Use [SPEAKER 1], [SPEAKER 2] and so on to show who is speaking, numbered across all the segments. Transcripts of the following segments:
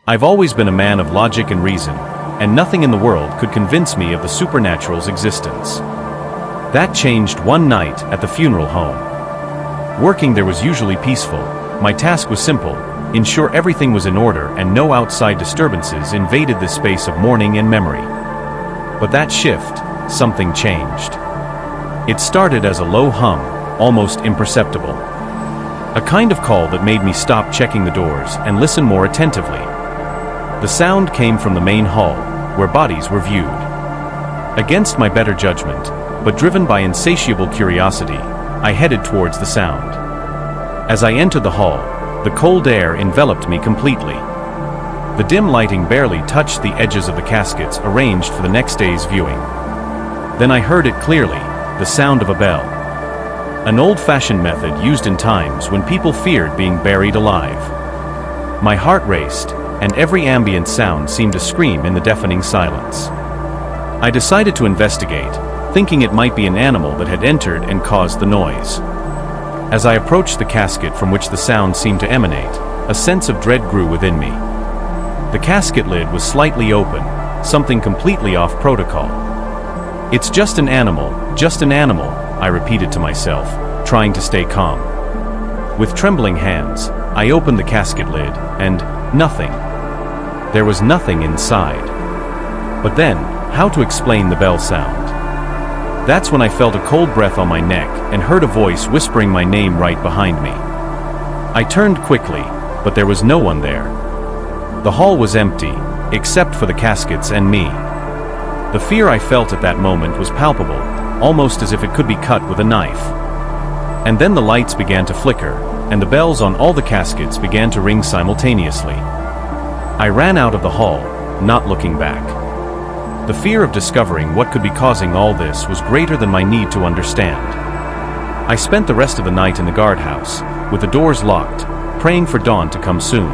[SPEAKER 1] I've always been a man of logic and reason, and nothing in the world could convince me of the supernatural's existence. That changed one night at the funeral home. Working there was usually peaceful. My task was simple: ensure everything was in order and no outside disturbances invaded the space of mourning and memory. But that shift, something changed. It started as a low hum, almost imperceptible. A kind of call that made me stop checking the doors and listen more attentively. The sound came from the main hall, where bodies were viewed. Against my better judgment, but driven by insatiable curiosity, I headed towards the sound. As I entered the hall, the cold air enveloped me completely. The dim lighting barely touched the edges of the caskets arranged for the next day's viewing. Then I heard it clearly, the sound of a bell. An old-fashioned method used in times when people feared being buried alive. My heart raced, and every ambient sound seemed to scream in the deafening silence. I decided to investigate, thinking it might be an animal that had entered and caused the noise. As I approached the casket from which the sound seemed to emanate, a sense of dread grew within me. The casket lid was slightly open, something completely off protocol. "It's just an animal, I repeated to myself, trying to stay calm. With trembling hands, I opened the casket lid, and nothing. There was nothing inside. But then, how to explain the bell sound? That's when I felt a cold breath on my neck and heard a voice whispering my name right behind me. I turned quickly, but there was no one there. The hall was empty, except for the caskets and me. The fear I felt at that moment was palpable, almost as if it could be cut with a knife. And then the lights began to flicker, and the bells on all the caskets began to ring simultaneously. I ran out of the hall, not looking back. The fear of discovering what could be causing all this was greater than my need to understand. I spent the rest of the night in the guardhouse, with the doors locked, praying for dawn to come soon.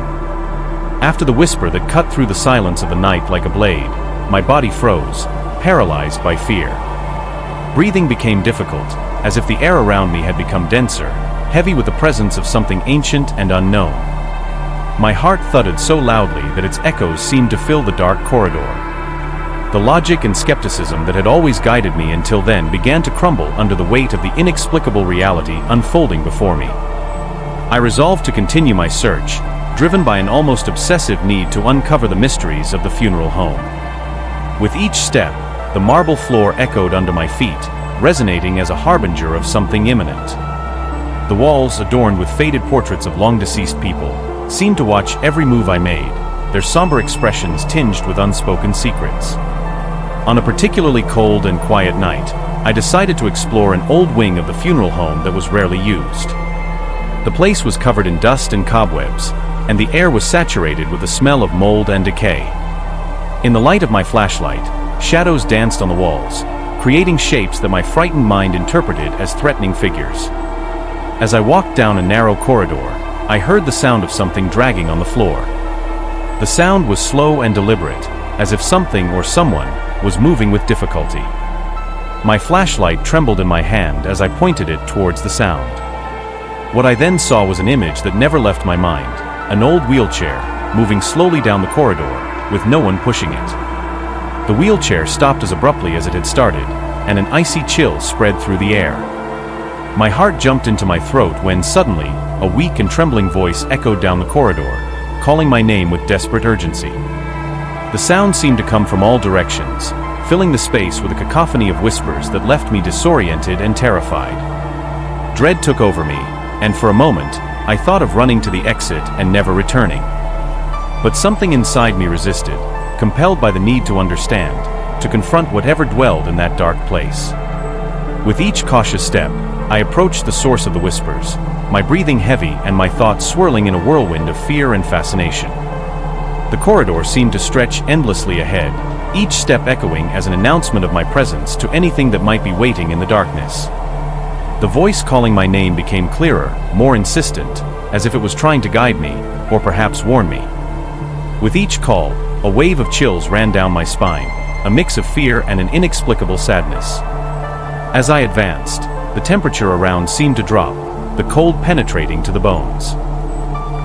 [SPEAKER 1] After the whisper that cut through the silence of the night like a blade, my body froze, paralyzed by fear. Breathing became difficult, as if the air around me had become denser, heavy with the presence of something ancient and unknown. My heart thudded so loudly that its echoes seemed to fill the dark corridor. The logic and skepticism that had always guided me until then began to crumble under the weight of the inexplicable reality unfolding before me. I resolved to continue my search, driven by an almost obsessive need to uncover the mysteries of the funeral home. With each step, the marble floor echoed under my feet, resonating as a harbinger of something imminent. The walls, adorned with faded portraits of long-deceased people, seemed to watch every move I made, their somber expressions tinged with unspoken secrets. On a particularly cold and quiet night, I decided to explore an old wing of the funeral home that was rarely used. The place was covered in dust and cobwebs, and the air was saturated with the smell of mold and decay. In the light of my flashlight, shadows danced on the walls, creating shapes that my frightened mind interpreted as threatening figures. As I walked down a narrow corridor, I heard the sound of something dragging on the floor. The sound was slow and deliberate, as if something or someone was moving with difficulty. My flashlight trembled in my hand as I pointed it towards the sound. What I then saw was an image that never left my mind, an old wheelchair, moving slowly down the corridor, with no one pushing it. The wheelchair stopped as abruptly as it had started, and an icy chill spread through the air. My heart jumped into my throat when suddenly, a weak and trembling voice echoed down the corridor, calling my name with desperate urgency. The sound seemed to come from all directions, filling the space with a cacophony of whispers that left me disoriented and terrified. Dread took over me, and for a moment, I thought of running to the exit and never returning. But something inside me resisted, compelled by the need to understand, to confront whatever dwelled in that dark place. With each cautious step, I approached the source of the whispers, my breathing heavy and my thoughts swirling in a whirlwind of fear and fascination. The corridor seemed to stretch endlessly ahead, each step echoing as an announcement of my presence to anything that might be waiting in the darkness. The voice calling my name became clearer, more insistent, as if it was trying to guide me, or perhaps warn me. With each call, a wave of chills ran down my spine, a mix of fear and an inexplicable sadness. As I advanced, the temperature around seemed to drop, the cold penetrating to the bones.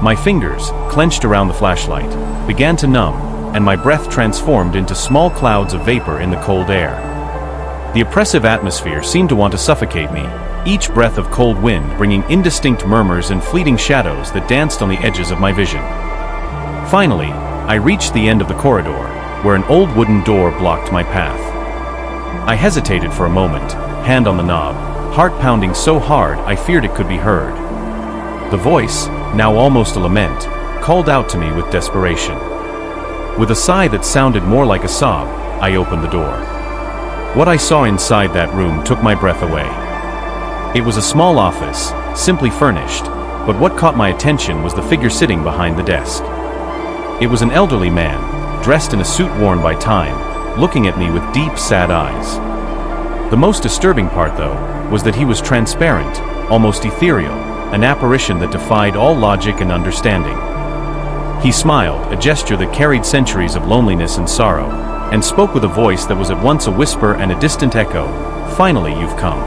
[SPEAKER 1] My fingers, clenched around the flashlight, began to numb, and my breath transformed into small clouds of vapor in the cold air. The oppressive atmosphere seemed to want to suffocate me, each breath of cold wind bringing indistinct murmurs and fleeting shadows that danced on the edges of my vision. Finally, I reached the end of the corridor, where an old wooden door blocked my path. I hesitated for a moment, hand on the knob, heart pounding so hard I feared it could be heard. The voice, now almost a lament, called out to me with desperation. With a sigh that sounded more like a sob, I opened the door. What I saw inside that room took my breath away. It was a small office, simply furnished, but what caught my attention was the figure sitting behind the desk. It was an elderly man, dressed in a suit worn by time, looking at me with deep, sad eyes. The most disturbing part, though, was that he was transparent, almost ethereal, an apparition that defied all logic and understanding. He smiled, a gesture that carried centuries of loneliness and sorrow, and spoke with a voice that was at once a whisper and a distant echo. "Finally, you've come.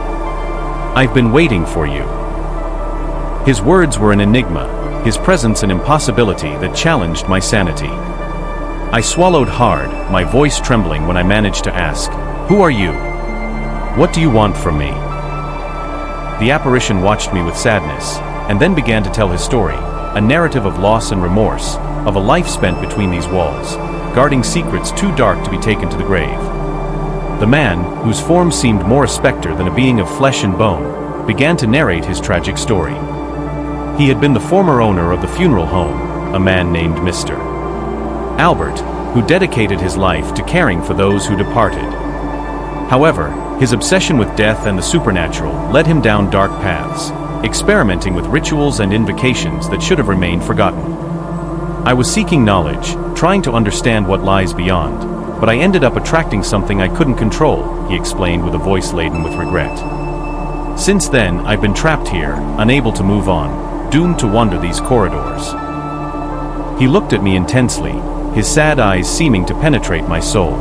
[SPEAKER 1] I've been waiting for you." His words were an enigma, his presence an impossibility that challenged my sanity. I swallowed hard, my voice trembling when I managed to ask, "Who are you? What do you want from me?" The apparition watched me with sadness, and then began to tell his story, a narrative of loss and remorse, of a life spent between these walls, guarding secrets too dark to be taken to the grave. The man, whose form seemed more a specter than a being of flesh and bone, began to narrate his tragic story. He had been the former owner of the funeral home, a man named Mr. Albert, who dedicated his life to caring for those who departed. However, his obsession with death and the supernatural led him down dark paths, experimenting with rituals and invocations that should have remained forgotten. I was seeking knowledge, trying to understand what lies beyond, but I ended up attracting something I couldn't control, he explained with a voice laden with regret. Since then, I've been trapped here, unable to move on, doomed to wander these corridors. He looked at me intensely, his sad eyes seeming to penetrate my soul.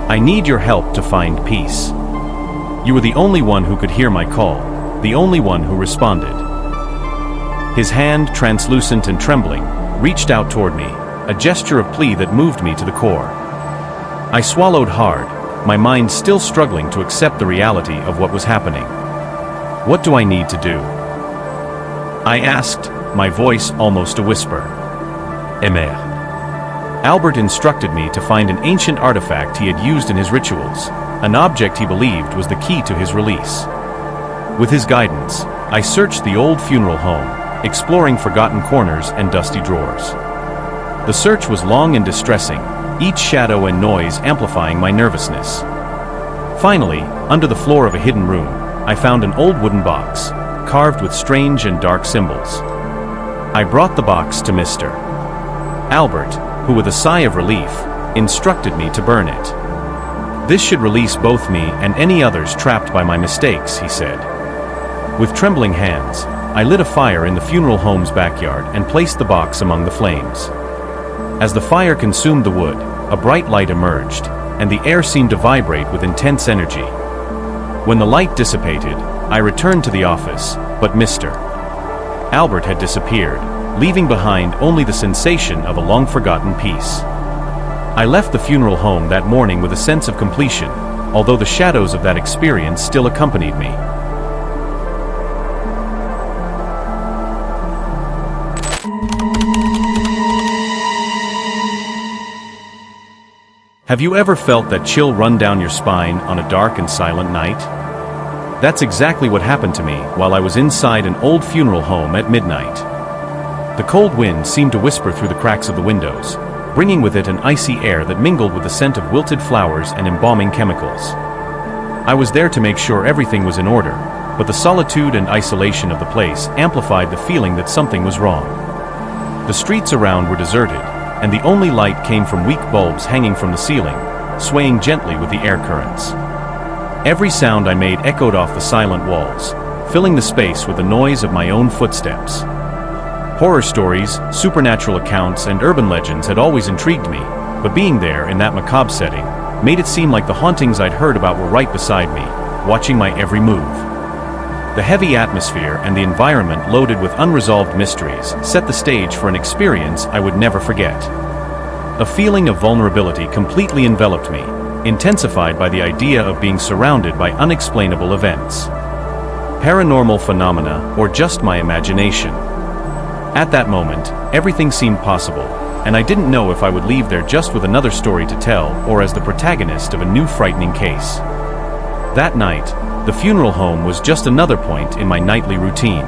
[SPEAKER 1] "I need your help to find peace. You were the only one who could hear my call, the only one who responded." His hand, translucent and trembling, reached out toward me, a gesture of plea that moved me to the core. I swallowed hard, my mind still struggling to accept the reality of what was happening. "What do I need to do?" I asked, my voice almost a whisper. "Aimer." Albert instructed me to find an ancient artifact he had used in his rituals, an object he believed was the key to his release. With his guidance, I searched the old funeral home, exploring forgotten corners and dusty drawers. The search was long and distressing, each shadow and noise amplifying my nervousness. Finally, under the floor of a hidden room, I found an old wooden box, carved with strange and dark symbols. I brought the box to Mr. Albert, who with a sigh of relief, instructed me to burn it. "This should release both me and any others trapped by my mistakes," he said. With trembling hands, I lit a fire in the funeral home's backyard and placed the box among the flames. As the fire consumed the wood, a bright light emerged, and the air seemed to vibrate with intense energy. When the light dissipated, I returned to the office, but Mr. Albert had disappeared, leaving behind only the sensation of a long-forgotten peace. I left the funeral home that morning with a sense of completion, although the shadows of that experience still accompanied me. Have you ever felt that chill run down your spine on a dark and silent night? That's exactly what happened to me while I was inside an old funeral home at midnight. The cold wind seemed to whisper through the cracks of the windows, bringing with it an icy air that mingled with the scent of wilted flowers and embalming chemicals. I was there to make sure everything was in order, but the solitude and isolation of the place amplified the feeling that something was wrong. The streets around were deserted, and the only light came from weak bulbs hanging from the ceiling, swaying gently with the air currents. Every sound I made echoed off the silent walls, filling the space with the noise of my own footsteps. Horror stories, supernatural accounts, and urban legends had always intrigued me, but being there in that macabre setting made it seem like the hauntings I'd heard about were right beside me, watching my every move. The heavy atmosphere and the environment loaded with unresolved mysteries set the stage for an experience I would never forget. A feeling of vulnerability completely enveloped me, intensified by the idea of being surrounded by unexplainable events. Paranormal phenomena, or just my imagination. At that moment, everything seemed possible, and I didn't know if I would leave there just with another story to tell or as the protagonist of a new frightening case. That night, the funeral home was just another point in my nightly routine.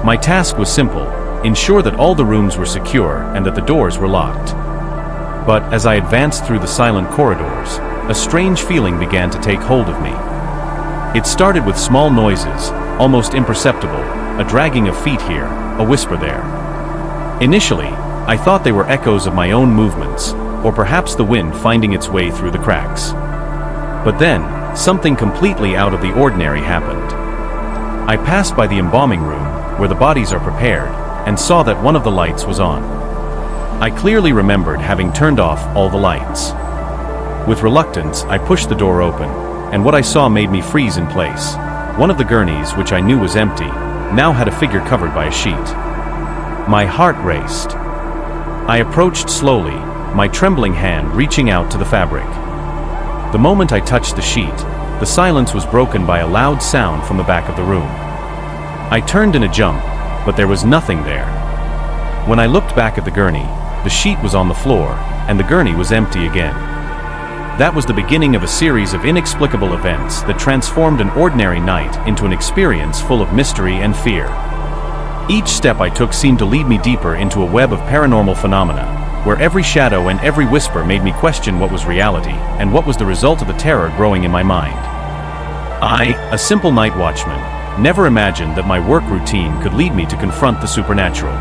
[SPEAKER 1] My task was simple: ensure that all the rooms were secure and that the doors were locked. But as I advanced through the silent corridors, a strange feeling began to take hold of me. It started with small noises, almost imperceptible, a dragging of feet here, a whisper there. Initially, I thought they were echoes of my own movements, or perhaps the wind finding its way through the cracks. But then, something completely out of the ordinary happened. I passed by the embalming room, where the bodies are prepared, and saw that one of the lights was on. I clearly remembered having turned off all the lights. With reluctance, I pushed the door open, and what I saw made me freeze in place. One of the gurneys, which I knew was empty, now had a figure covered by a sheet. My heart raced. I approached slowly, my trembling hand reaching out to the fabric. The moment I touched the sheet, the silence was broken by a loud sound from the back of the room. I turned in a jump, but there was nothing there. When I looked back at the gurney, the sheet was on the floor, and the gurney was empty again. That was the beginning of a series of inexplicable events that transformed an ordinary night into an experience full of mystery and fear. Each step I took seemed to lead me deeper into a web of paranormal phenomena, where every shadow and every whisper made me question what was reality and what was the result of the terror growing in my mind. I, a simple night watchman, never imagined that my work routine could lead me to confront the supernatural.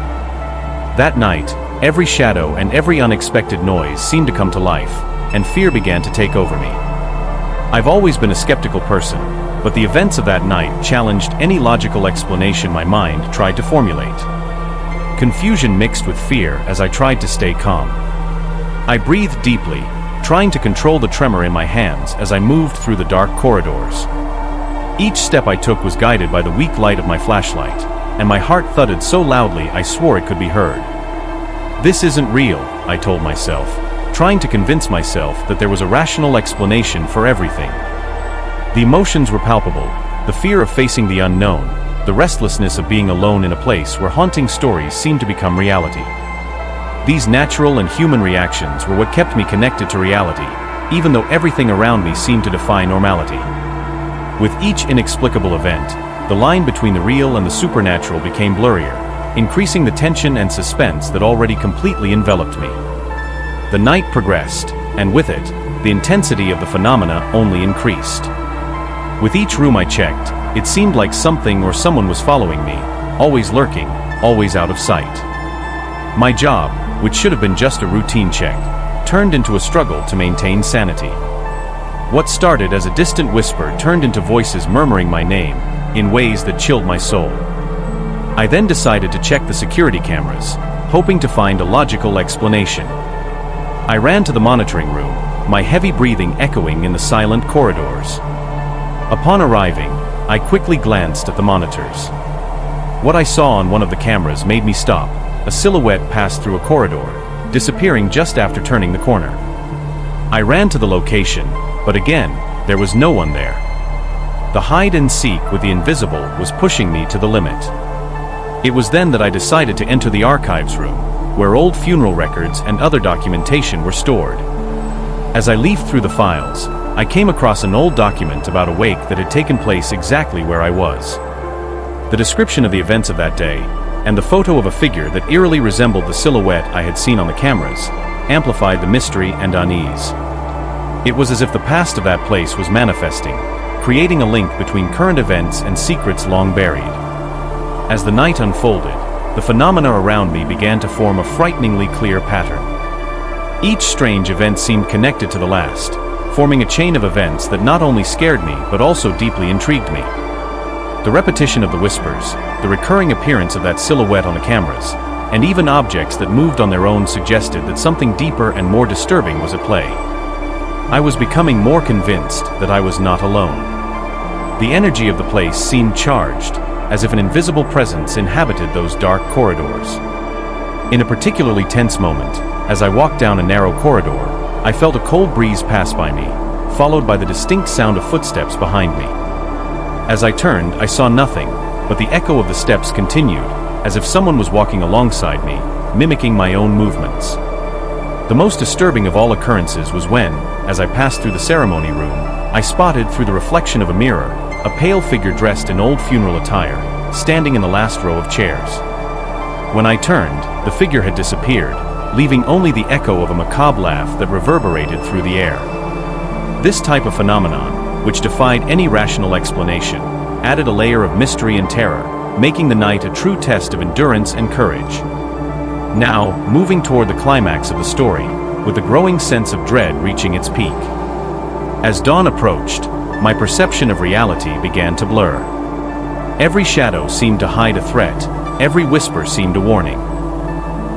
[SPEAKER 1] That night, every shadow and every unexpected noise seemed to come to life, and fear began to take over me. I've always been a skeptical person, but the events of that night challenged any logical explanation my mind tried to formulate. Confusion mixed with fear as I tried to stay calm. I breathed deeply, trying to control the tremor in my hands as I moved through the dark corridors. Each step I took was guided by the weak light of my flashlight, and my heart thudded so loudly I swore it could be heard. This isn't real, I told myself, trying to convince myself that there was a rational explanation for everything. The emotions were palpable, the fear of facing the unknown, the restlessness of being alone in a place where haunting stories seemed to become reality. These natural and human reactions were what kept me connected to reality, even though everything around me seemed to defy normality. With each inexplicable event, the line between the real and the supernatural became blurrier, increasing the tension and suspense that already completely enveloped me. The night progressed, and with it, the intensity of the phenomena only increased. With each room I checked, it seemed like something or someone was following me, always lurking, always out of sight. My job, which should have been just a routine check, turned into a struggle to maintain sanity. What started as a distant whisper turned into voices murmuring my name, in ways that chilled my soul. I then decided to check the security cameras, hoping to find a logical explanation. I ran to the monitoring room, my heavy breathing echoing in the silent corridors. Upon arriving, I quickly glanced at the monitors. What I saw on one of the cameras made me stop. A silhouette passed through a corridor, disappearing just after turning the corner. I ran to the location, but again, there was no one there. The hide and seek with the invisible was pushing me to the limit. It was then that I decided to enter the archives room, where old funeral records and other documentation were stored. As I leafed through the files, I came across an old document about a wake that had taken place exactly where I was. The description of the events of that day, and the photo of a figure that eerily resembled the silhouette I had seen on the cameras, amplified the mystery and unease. It was as if the past of that place was manifesting, creating a link between current events and secrets long buried. As the night unfolded, the phenomena around me began to form a frighteningly clear pattern. Each strange event seemed connected to the last, forming a chain of events that not only scared me but also deeply intrigued me. The repetition of the whispers, the recurring appearance of that silhouette on the cameras, and even objects that moved on their own suggested that something deeper and more disturbing was at play. I was becoming more convinced that I was not alone. The energy of the place seemed charged, as if an invisible presence inhabited those dark corridors. In a particularly tense moment, as I walked down a narrow corridor, I felt a cold breeze pass by me, followed by the distinct sound of footsteps behind me. As I turned, I saw nothing, but the echo of the steps continued, as if someone was walking alongside me, mimicking my own movements. The most disturbing of all occurrences was when, as I passed through the ceremony room, I spotted through the reflection of a mirror, a pale figure dressed in old funeral attire, standing in the last row of chairs. When I turned, the figure had disappeared, leaving only the echo of a macabre laugh that reverberated through the air. This type of phenomenon, which defied any rational explanation, added a layer of mystery and terror, making the night a true test of endurance and courage. Now, moving toward the climax of the story, with a growing sense of dread reaching its peak. As dawn approached, my perception of reality began to blur. Every shadow seemed to hide a threat, every whisper seemed a warning.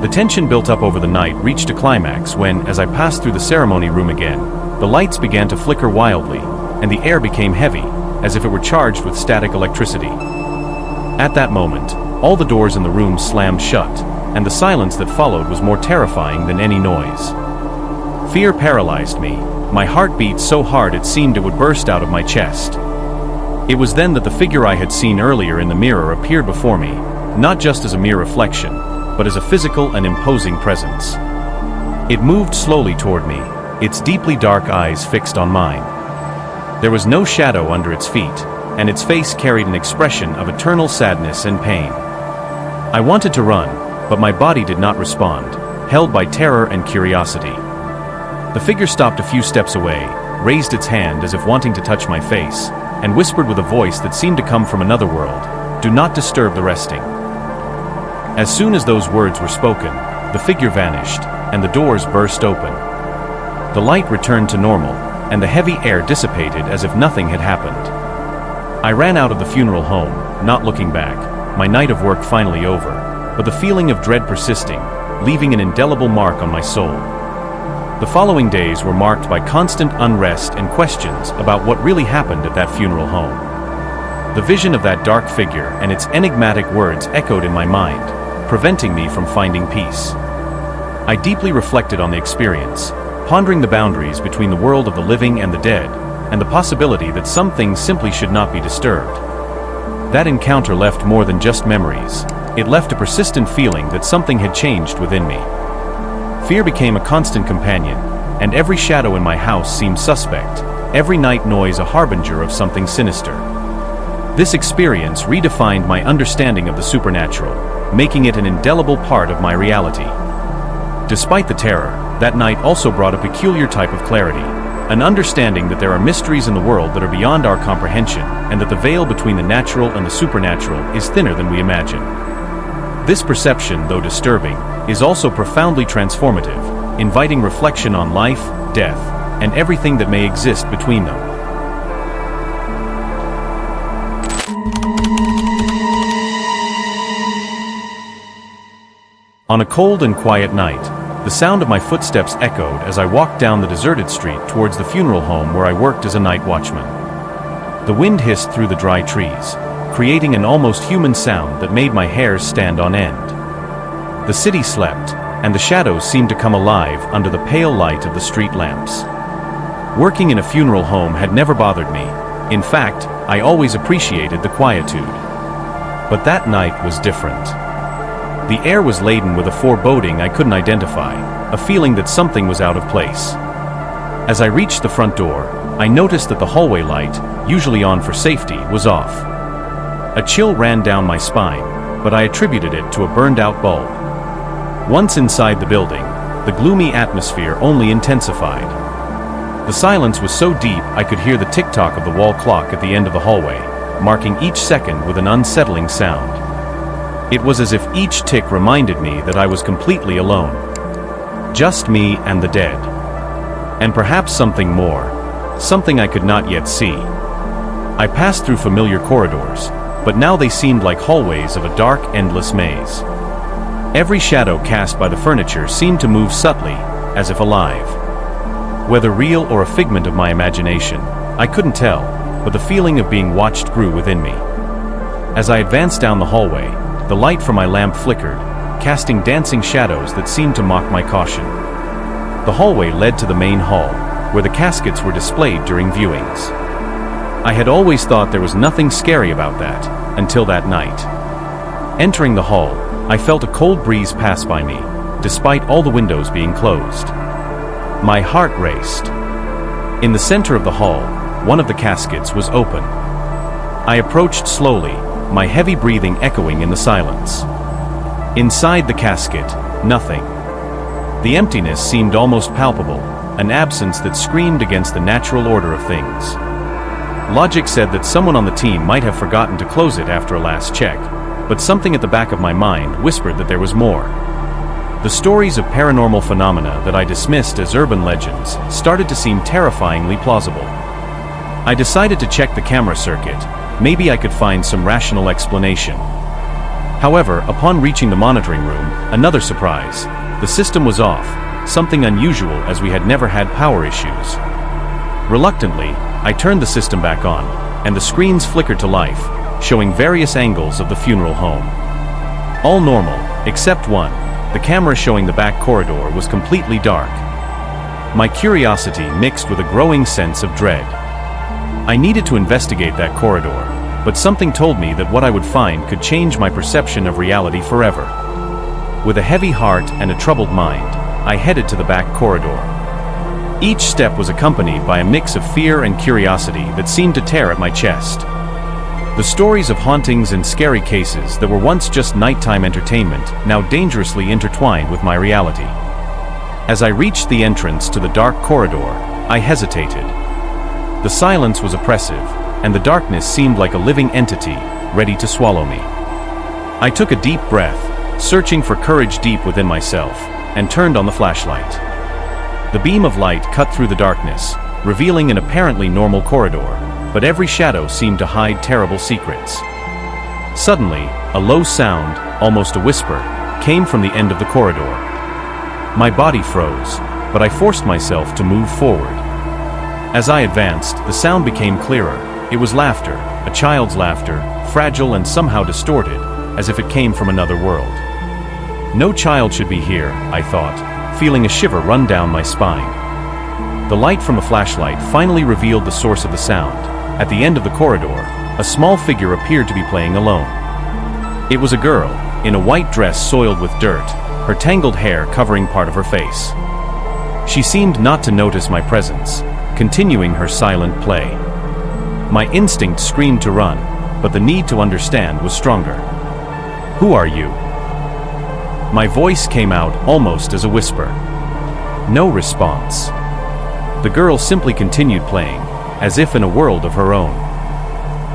[SPEAKER 1] The tension built up over the night reached a climax when, as I passed through the ceremony room again, the lights began to flicker wildly, and the air became heavy, as if it were charged with static electricity. At that moment, all the doors in the room slammed shut, and the silence that followed was more terrifying than any noise. Fear paralyzed me, my heart beat so hard it seemed it would burst out of my chest. It was then that the figure I had seen earlier in the mirror appeared before me, not just as a mere reflection, but as a physical and imposing presence. It moved slowly toward me, its deeply dark eyes fixed on mine. There was no shadow under its feet, and its face carried an expression of eternal sadness and pain. I wanted to run, but my body did not respond, held by terror and curiosity. The figure stopped a few steps away, raised its hand as if wanting to touch my face, and whispered with a voice that seemed to come from another world, "Do not disturb the resting." As soon as those words were spoken, the figure vanished, and the doors burst open. The light returned to normal, and the heavy air dissipated as if nothing had happened. I ran out of the funeral home, not looking back, my night of work finally over, but the feeling of dread persisting, leaving an indelible mark on my soul. The following days were marked by constant unrest and questions about what really happened at that funeral home. The vision of that dark figure and its enigmatic words echoed in my mind, preventing me from finding peace. I deeply reflected on the experience, pondering the boundaries between the world of the living and the dead, and the possibility that some things simply should not be disturbed. That encounter left more than just memories. It left a persistent feeling that something had changed within me. Fear became a constant companion, and every shadow in my house seemed suspect, every night noise a harbinger of something sinister. This experience redefined my understanding of the supernatural, making it an indelible part of my reality. Despite the terror, that night also brought a peculiar type of clarity, an understanding that there are mysteries in the world that are beyond our comprehension, and that the veil between the natural and the supernatural is thinner than we imagine. This perception, though disturbing, is also profoundly transformative, inviting reflection on life, death, and everything that may exist between them. On a cold and quiet night, the sound of my footsteps echoed as I walked down the deserted street towards the funeral home where I worked as a night watchman. The wind hissed through the dry trees, creating an almost human sound that made my hairs stand on end. The city slept, and the shadows seemed to come alive under the pale light of the street lamps. Working in a funeral home had never bothered me. In fact, I always appreciated the quietude. But that night was different. The air was laden with a foreboding I couldn't identify, a feeling that something was out of place. As I reached the front door, I noticed that the hallway light, usually on for safety, was off. A chill ran down my spine, but I attributed it to a burned-out bulb. Once inside the building, the gloomy atmosphere only intensified. The silence was so deep I could hear the tick-tock of the wall clock at the end of the hallway, marking each second with an unsettling sound. It was as if each tick reminded me that I was completely alone. Just me and the dead. And perhaps something more, something I could not yet see. I passed through familiar corridors, but now they seemed like hallways of a dark, endless maze. Every shadow cast by the furniture seemed to move subtly, as if alive. Whether real or a figment of my imagination, I couldn't tell, but the feeling of being watched grew within me. As I advanced down the hallway, the light from my lamp flickered, casting dancing shadows that seemed to mock my caution. The hallway led to the main hall, where the caskets were displayed during viewings. I had always thought there was nothing scary about that, until that night. Entering the hall, I felt a cold breeze pass by me, despite all the windows being closed. My heart raced. In the center of the hall, one of the caskets was open. I approached slowly, my heavy breathing echoing in the silence. Inside the casket, nothing. The emptiness seemed almost palpable, an absence that screamed against the natural order of things. Logic said that someone on the team might have forgotten to close it after a last check, but something at the back of my mind whispered that there was more. The stories of paranormal phenomena that I dismissed as urban legends started to seem terrifyingly plausible. I decided to check the camera circuit. Maybe I could find some rational explanation. However, upon reaching the monitoring room, another surprise. The system was off, something unusual as we had never had power issues. Reluctantly, I turned the system back on, and the screens flickered to life, showing various angles of the funeral home. All normal, except one. The camera showing the back corridor was completely dark. My curiosity mixed with a growing sense of dread. I needed to investigate that corridor, but something told me that what I would find could change my perception of reality forever. With a heavy heart and a troubled mind, I headed to the back corridor. Each step was accompanied by a mix of fear and curiosity that seemed to tear at my chest. The stories of hauntings and scary cases that were once just nighttime entertainment now dangerously intertwined with my reality. As I reached the entrance to the dark corridor, I hesitated. The silence was oppressive, and the darkness seemed like a living entity, ready to swallow me. I took a deep breath, searching for courage deep within myself, and turned on the flashlight. The beam of light cut through the darkness, revealing an apparently normal corridor, but every shadow seemed to hide terrible secrets. Suddenly, a low sound, almost a whisper, came from the end of the corridor. My body froze, but I forced myself to move forward. As I advanced, the sound became clearer. It was laughter, a child's laughter, fragile and somehow distorted, as if it came from another world. No child should be here, I thought, feeling a shiver run down my spine. The light from the flashlight finally revealed the source of the sound. At the end of the corridor, a small figure appeared to be playing alone. It was a girl, in a white dress soiled with dirt, her tangled hair covering part of her face. She seemed not to notice my presence, continuing her silent play. My instinct screamed to run, but the need to understand was stronger. "Who are you?" My voice came out almost as a whisper. No response. The girl simply continued playing, as if in a world of her own.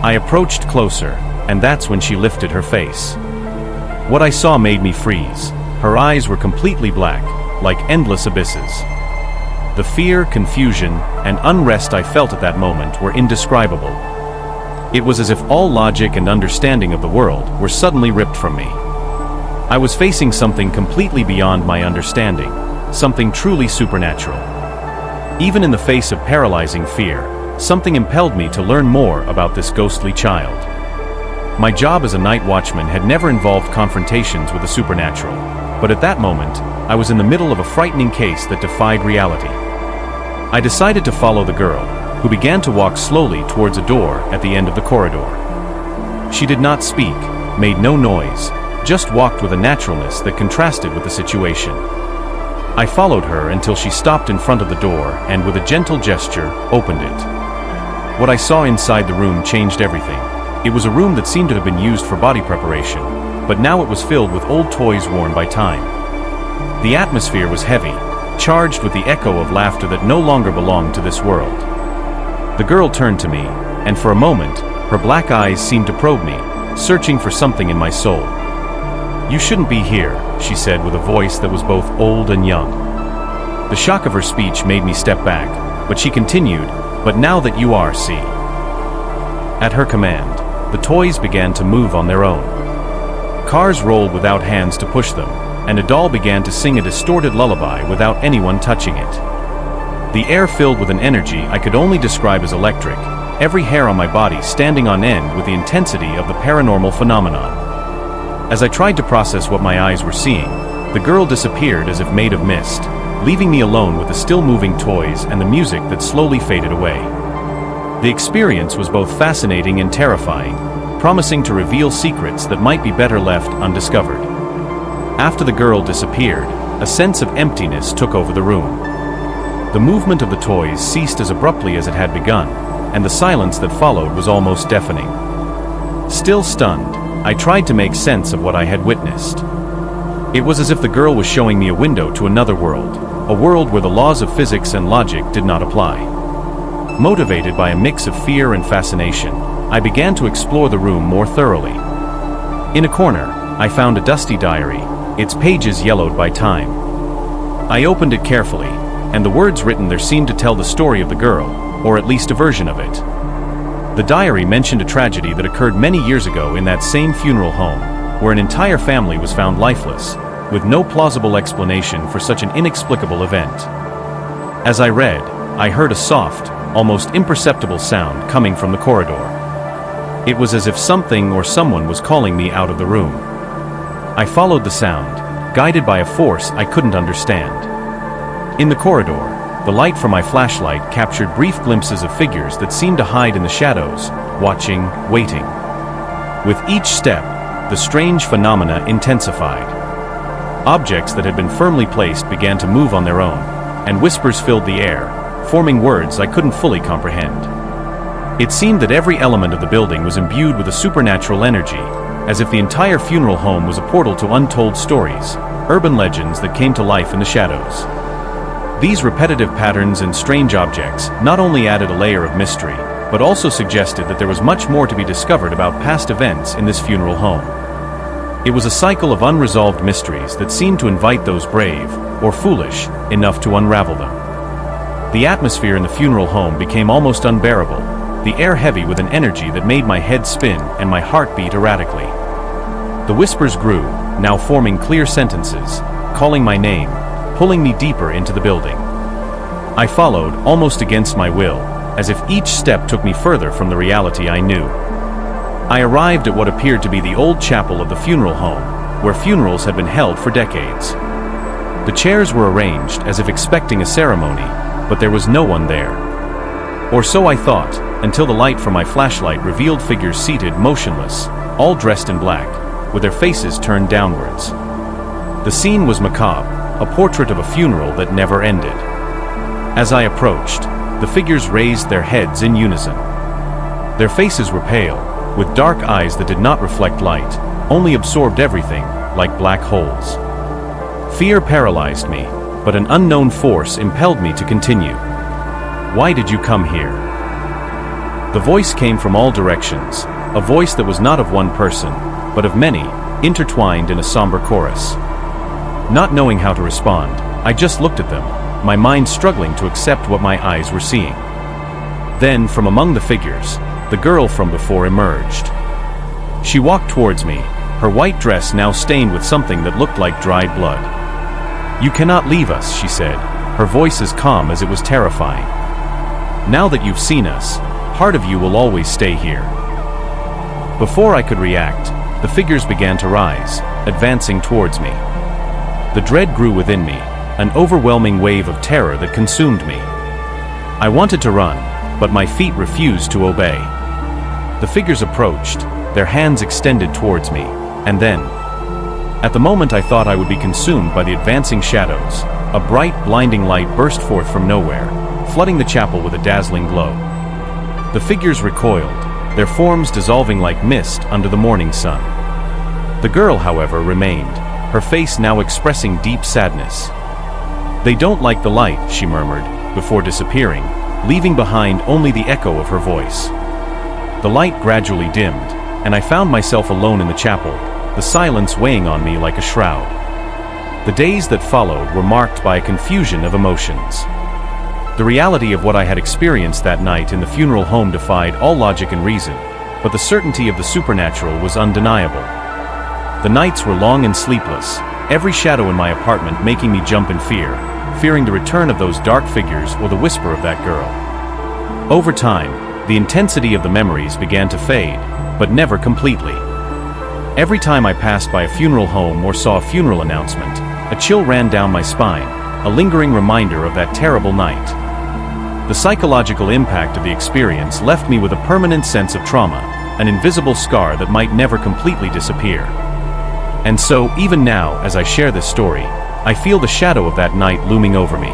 [SPEAKER 1] I approached closer, and that's when she lifted her face. What I saw made me freeze. Her eyes were completely black, like endless abysses. The fear, confusion, and unrest I felt at that moment were indescribable. It was as if all logic and understanding of the world were suddenly ripped from me. I was facing something completely beyond my understanding, something truly supernatural. Even in the face of paralyzing fear, something impelled me to learn more about this ghostly child. My job as a night watchman had never involved confrontations with the supernatural, but at that moment, I was in the middle of a frightening case that defied reality. I decided to follow the girl, who began to walk slowly towards a door at the end of the corridor. She did not speak, made no noise, just walked with a naturalness that contrasted with the situation. I followed her until she stopped in front of the door and, with a gentle gesture, opened it. What I saw inside the room changed everything. It was a room that seemed to have been used for body preparation, but now it was filled with old toys worn by time. The atmosphere was heavy, charged with the echo of laughter that no longer belonged to this world. The girl turned to me, and for a moment, her black eyes seemed to probe me, searching for something in my soul. "You shouldn't be here," she said with a voice that was both old and young. The shock of her speech made me step back, but she continued, "But now that you are, see." At her command, the toys began to move on their own. Cars rolled without hands to push them, and a doll began to sing a distorted lullaby without anyone touching it. The air filled with an energy I could only describe as electric, every hair on my body standing on end with the intensity of the paranormal phenomenon. As I tried to process what my eyes were seeing, the girl disappeared as if made of mist, leaving me alone with the still-moving toys and the music that slowly faded away. The experience was both fascinating and terrifying, promising to reveal secrets that might be better left undiscovered. After the girl disappeared, a sense of emptiness took over the room. The movement of the toys ceased as abruptly as it had begun, and the silence that followed was almost deafening. Still stunned, I tried to make sense of what I had witnessed. It was as if the girl was showing me a window to another world, a world where the laws of physics and logic did not apply. Motivated by a mix of fear and fascination, I began to explore the room more thoroughly. In a corner, I found a dusty diary, its pages yellowed by time. I opened it carefully, and the words written there seemed to tell the story of the girl, or at least a version of it. The diary mentioned a tragedy that occurred many years ago in that same funeral home, where an entire family was found lifeless, with no plausible explanation for such an inexplicable event. As I read, I heard a soft, almost imperceptible sound coming from the corridor. It was as if something or someone was calling me out of the room. I followed the sound, guided by a force I couldn't understand. In the corridor, the light from my flashlight captured brief glimpses of figures that seemed to hide in the shadows, watching, waiting. With each step, the strange phenomena intensified. Objects that had been firmly placed began to move on their own, and whispers filled the air, forming words I couldn't fully comprehend. It seemed that every element of the building was imbued with a supernatural energy, as if the entire funeral home was a portal to untold stories, urban legends that came to life in the shadows. These repetitive patterns and strange objects not only added a layer of mystery, but also suggested that there was much more to be discovered about past events in this funeral home. It was a cycle of unresolved mysteries that seemed to invite those brave, or foolish, enough to unravel them. The atmosphere in the funeral home became almost unbearable, the air heavy with an energy that made my head spin and my heart beat erratically. The whispers grew, now forming clear sentences, calling my name, pulling me deeper into the building. I followed, almost against my will, as if each step took me further from the reality I knew. I arrived at what appeared to be the old chapel of the funeral home, where funerals had been held for decades. The chairs were arranged as if expecting a ceremony, but there was no one there. Or so I thought, until the light from my flashlight revealed figures seated motionless, all dressed in black, with their faces turned downwards. The scene was macabre, a portrait of a funeral that never ended. As I approached, the figures raised their heads in unison. Their faces were pale, with dark eyes that did not reflect light, only absorbed everything, like black holes. Fear paralyzed me, but an unknown force impelled me to continue. "Why did you come here?" The voice came from all directions, a voice that was not of one person, but of many, intertwined in a somber chorus. Not knowing how to respond, I just looked at them, my mind struggling to accept what my eyes were seeing. Then, from among the figures, the girl from before emerged. She walked towards me, her white dress now stained with something that looked like dried blood. "You cannot leave us," she said, her voice as calm as it was terrifying. "Now that you've seen us, part of you will always stay here." Before I could react, the figures began to rise, advancing towards me. The dread grew within me, an overwhelming wave of terror that consumed me. I wanted to run, but my feet refused to obey. The figures approached, their hands extended towards me, and then, at the moment I thought I would be consumed by the advancing shadows, a bright, blinding light burst forth from nowhere, flooding the chapel with a dazzling glow. The figures recoiled, their forms dissolving like mist under the morning sun. The girl, however, remained, her face now expressing deep sadness. "They don't like the light," she murmured, before disappearing, leaving behind only the echo of her voice. The light gradually dimmed, and I found myself alone in the chapel, the silence weighing on me like a shroud. The days that followed were marked by a confusion of emotions. The reality of what I had experienced that night in the funeral home defied all logic and reason, but the certainty of the supernatural was undeniable. The nights were long and sleepless, every shadow in my apartment making me jump in fear, fearing the return of those dark figures or the whisper of that girl. Over time, the intensity of the memories began to fade, but never completely. Every time I passed by a funeral home or saw a funeral announcement, a chill ran down my spine, a lingering reminder of that terrible night. The psychological impact of the experience left me with a permanent sense of trauma, an invisible scar that might never completely disappear. And so, even now, as I share this story, I feel the shadow of that night looming over me.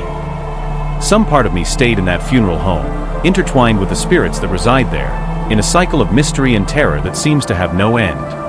[SPEAKER 1] Some part of me stayed in that funeral home, intertwined with the spirits that reside there, in a cycle of mystery and terror that seems to have no end.